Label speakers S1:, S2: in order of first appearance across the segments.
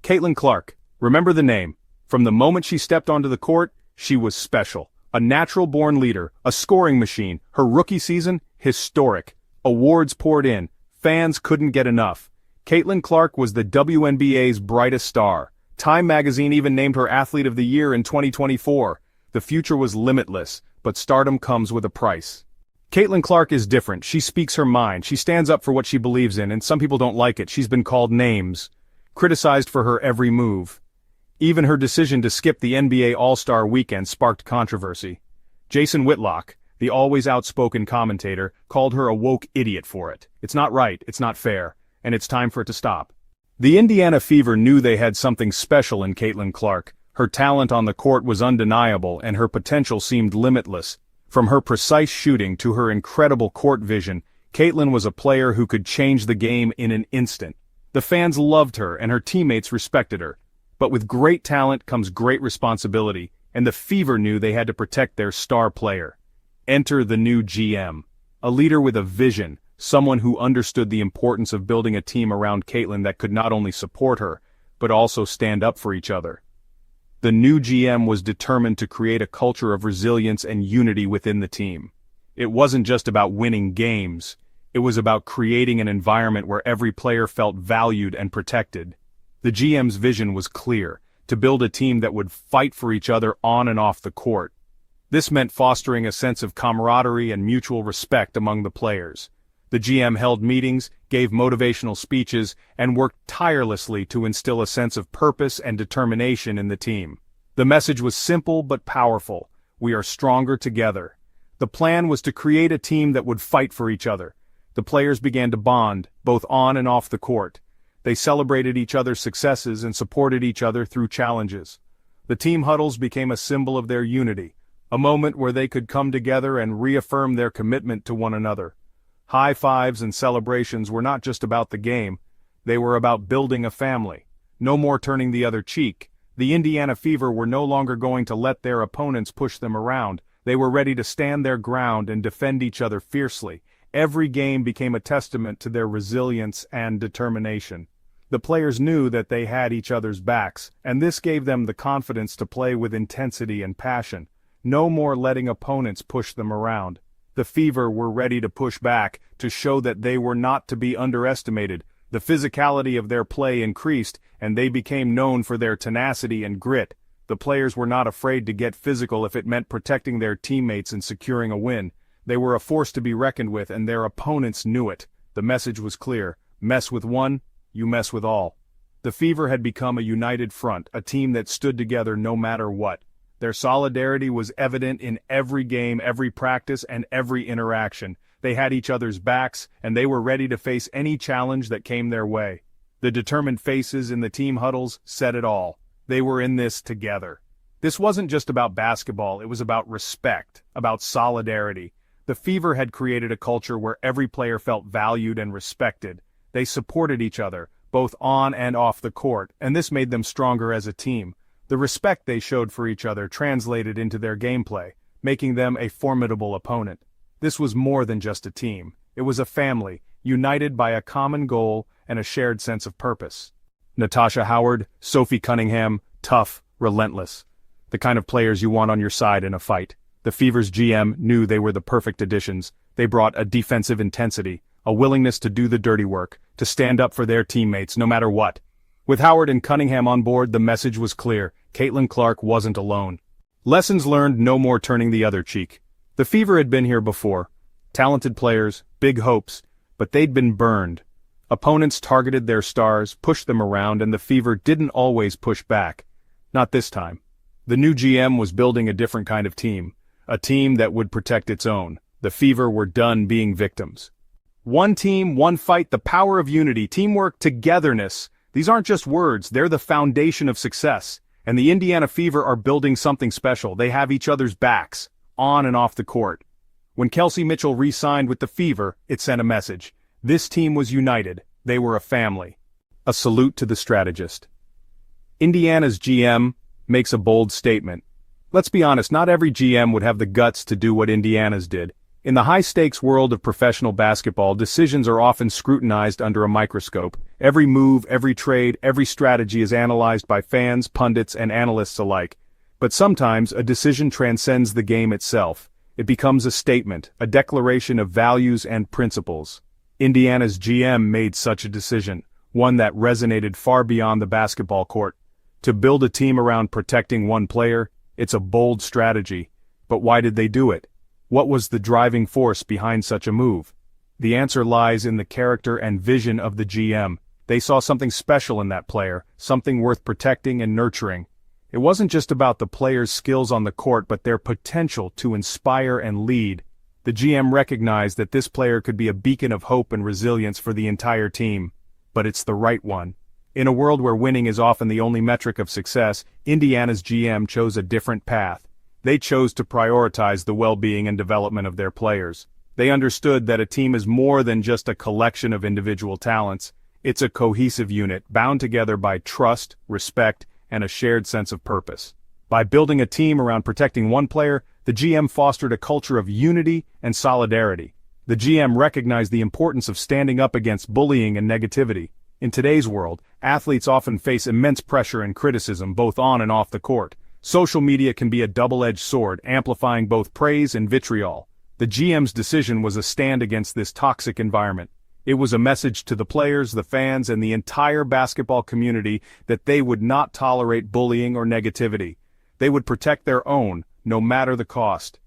S1: Caitlin Clark, remember the name. From the moment she stepped onto the court, she was special. A natural-born leader, a scoring machine. Her rookie season, historic. Awards poured in. Fans couldn't get enough. Caitlin Clark was the WNBA's brightest star. Time magazine even named her Athlete of the Year in 2024. The future was limitless, but stardom comes with a price. Caitlin Clark is different. She speaks her mind. She stands up for what she believes in, and some people don't like it. She's been called names, criticized for her every move. Even her decision to skip the NBA All-Star Weekend sparked controversy. Jason Whitlock, the always outspoken commentator, called her a woke idiot for it. It's not right, it's not fair, and it's time for it to stop. The Indiana Fever knew they had something special in Caitlin Clark. Her talent on the court was undeniable, and her potential seemed limitless. From her precise shooting to her incredible court vision, Caitlin was a player who could change the game in an instant. The fans loved her, and her teammates respected her. But with great talent comes great responsibility, and the Fever knew they had to protect their star player. Enter the new GM. A leader with a vision, someone who understood the importance of building a team around Caitlin that could not only support her, but also stand up for each other. The new GM was determined to create a culture of resilience and unity within the team. It wasn't just about winning games, it was about creating an environment where every player felt valued and protected. The GM's vision was clear, to build a team that would fight for each other on and off the court. This meant fostering a sense of camaraderie and mutual respect among the players. The GM held meetings, gave motivational speeches, and worked tirelessly to instill a sense of purpose and determination in the team. The message was simple but powerful: we are stronger together. The plan was to create a team that would fight for each other. The players began to bond, both on and off the court. They celebrated each other's successes and supported each other through challenges. The team huddles became a symbol of their unity, a moment where they could come together and reaffirm their commitment to one another. High fives and celebrations were not just about the game, they were about building a family. No more turning the other cheek. The Indiana Fever were no longer going to let their opponents push them around. They were ready to stand their ground and defend each other fiercely. Every game became a testament to their resilience and determination. The players knew that they had each other's backs, and this gave them the confidence to play with intensity and passion. No more letting opponents push them around. The Fever were ready to push back, to show that they were not to be underestimated. The physicality of their play increased, and they became known for their tenacity and grit. The players were not afraid to get physical if it meant protecting their teammates and securing a win. They were a force to be reckoned with, and their opponents knew it. The message was clear: mess with one, you mess with all. The Fever had become a united front, a team that stood together no matter what. Their solidarity was evident in every game, every practice, and every interaction. They had each other's backs, and they were ready to face any challenge that came their way. The determined faces in the team huddles said it all. They were in this together. This wasn't just about basketball, it was about respect, about solidarity. The Fever had created a culture where every player felt valued and respected. They supported each other, both on and off the court, and this made them stronger as a team. The respect they showed for each other translated into their gameplay, making them a formidable opponent. This was more than just a team. It was a family, united by a common goal and a shared sense of purpose. Natasha Howard, Sophie Cunningham, tough, relentless. The kind of players you want on your side in a fight. The Fever's GM knew they were the perfect additions. They brought a defensive intensity, a willingness to do the dirty work, to stand up for their teammates no matter what. With Howard and Cunningham on board, the message was clear: Caitlin Clark wasn't alone. Lessons learned: no more turning the other cheek. The Fever had been here before. Talented players, big hopes, but they'd been burned. Opponents targeted their stars, pushed them around, and the Fever didn't always push back. Not this time. The new GM was building a different kind of team, a team that would protect its own. The Fever were done being victims. One team, one fight, the power of unity, teamwork, togetherness. These aren't just words, they're the foundation of success. And the Indiana Fever are building something special. They have each other's backs, on and off the court. When Kelsey Mitchell re-signed with the Fever, it sent a message. This team was united. They were a family. A salute to the strategist. Indiana's GM makes a bold statement. Let's be honest, not every GM would have the guts to do what Indiana's did. In the high-stakes world of professional basketball, decisions are often scrutinized under a microscope. Every move, every trade, every strategy is analyzed by fans, pundits, and analysts alike. But sometimes, a decision transcends the game itself. It becomes a statement, a declaration of values and principles. Indiana's GM made such a decision, one that resonated far beyond the basketball court. To build a team around protecting one player, it's a bold strategy. But why did they do it? What was the driving force behind such a move? The answer lies in the character and vision of the GM. They saw something special in that player, something worth protecting and nurturing. It wasn't just about the player's skills on the court but their potential to inspire and lead. The GM recognized that this player could be a beacon of hope and resilience for the entire team. But it's the right one. In a world where winning is often the only metric of success, Indiana's GM chose a different path. They chose to prioritize the well-being and development of their players. They understood that a team is more than just a collection of individual talents. It's a cohesive unit, bound together by trust, respect, and a shared sense of purpose. By building a team around protecting one player, the GM fostered a culture of unity and solidarity. The GM recognized the importance of standing up against bullying and negativity. In today's world, athletes often face immense pressure and criticism both on and off the court. Social media can be a double-edged sword, amplifying both praise and vitriol. The GM's decision was a stand against this toxic environment. It was a message to the players, the fans, and the entire basketball community that they would not tolerate bullying or negativity. They would protect their own, no matter the cost.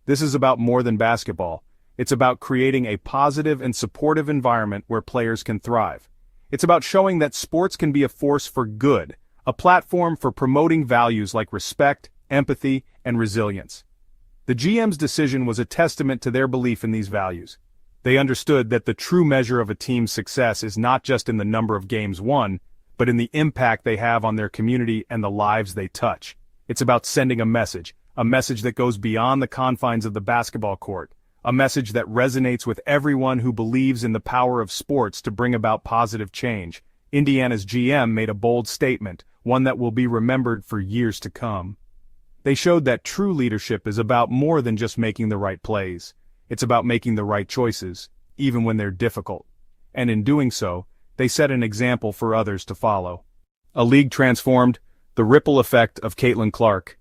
S1: This is about more than basketball. It's about creating a positive and supportive environment where players can thrive. It's about showing that sports can be a force for good, a platform for promoting values like respect, empathy, and resilience. The GM's decision was a testament to their belief in these values. They understood that the true measure of a team's success is not just in the number of games won, but in the impact they have on their community and the lives they touch. It's about sending a message that goes beyond the confines of the basketball court, a message that resonates with everyone who believes in the power of sports to bring about positive change. Indiana's GM made a bold statement, one that will be remembered for years to come. They showed that true leadership is about more than just making the right plays. It's about making the right choices, even when they're difficult. And in doing so, they set an example for others to follow. A league transformed, the ripple effect of Caitlin Clark.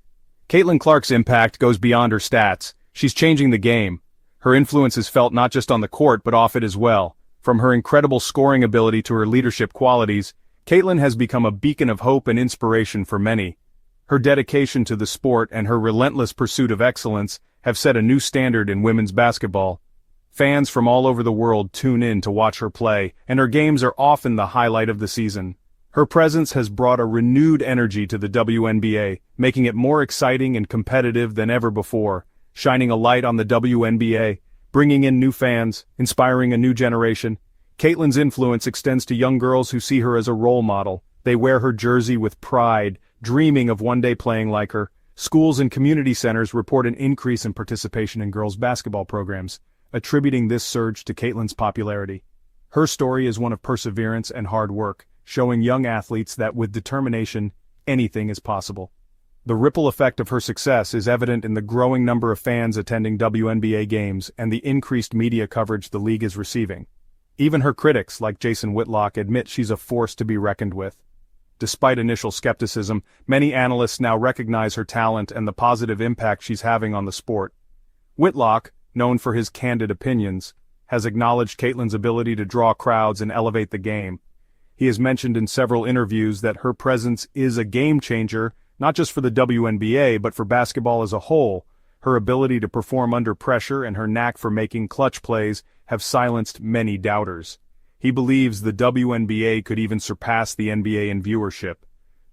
S1: Caitlin Clark's impact goes beyond her stats. She's changing the game. Her influence is felt not just on the court but off it as well. From her incredible scoring ability to her leadership qualities, Caitlin has become a beacon of hope and inspiration for many. Her dedication to the sport and her relentless pursuit of excellence have set a new standard in women's basketball. Fans from all over the world tune in to watch her play, and her games are often the highlight of the season. Her presence has brought a renewed energy to the WNBA, making it more exciting and competitive than ever before, shining a light on the WNBA, bringing in new fans, inspiring a new generation. Caitlin's influence extends to young girls who see her as a role model. They wear her jersey with pride, dreaming of one day playing like her. Schools and community centers report an increase in participation in girls' basketball programs, attributing this surge to Caitlin's popularity. Her story is one of perseverance and hard work, showing young athletes that with determination, anything is possible. The ripple effect of her success is evident in the growing number of fans attending WNBA games and the increased media coverage the league is receiving. Even her critics, like Jason Whitlock, admit she's a force to be reckoned with. Despite initial skepticism, many analysts now recognize her talent and the positive impact she's having on the sport. Whitlock, known for his candid opinions, has acknowledged Caitlin's ability to draw crowds and elevate the game. He has mentioned in several interviews that her presence is a game changer, not just for the WNBA but for basketball as a whole. Her ability to perform under pressure and her knack for making clutch plays have silenced many doubters. He believes the WNBA could even surpass the NBA in viewership.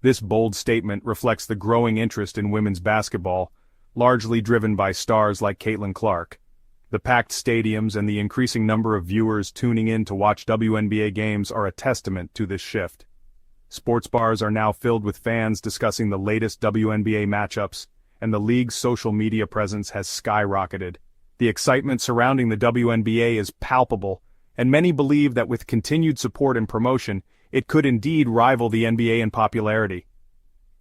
S1: This bold statement reflects the growing interest in women's basketball, largely driven by stars like Caitlin Clark. The packed stadiums and the increasing number of viewers tuning in to watch WNBA games are a testament to this shift. Sports bars are now filled with fans discussing the latest WNBA matchups, and the league's social media presence has skyrocketed. The excitement surrounding the WNBA is palpable, and many believe that with continued support and promotion, it could indeed rival the NBA in popularity.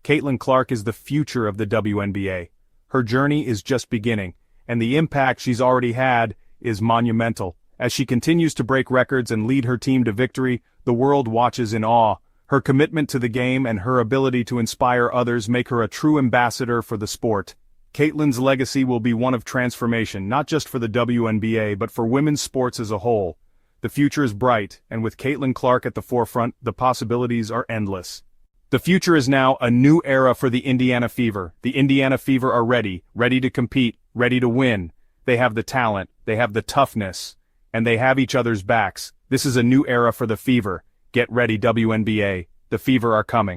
S1: Caitlin Clark is the future of the WNBA. Her journey is just beginning, and the impact she's already had is monumental. As she continues to break records and lead her team to victory, the world watches in awe. Her commitment to the game and her ability to inspire others make her a true ambassador for the sport. Caitlin's legacy will be one of transformation, not just for the WNBA but for women's sports as a whole. The future is bright, and with Caitlin Clark at the forefront, the possibilities are endless. The future is now a new era for the Indiana Fever. The Indiana Fever are ready to compete, ready to win. They have the talent, they have the toughness, and they have each other's backs. This is a new era for the Fever. Get ready, WNBA. The Fever are coming.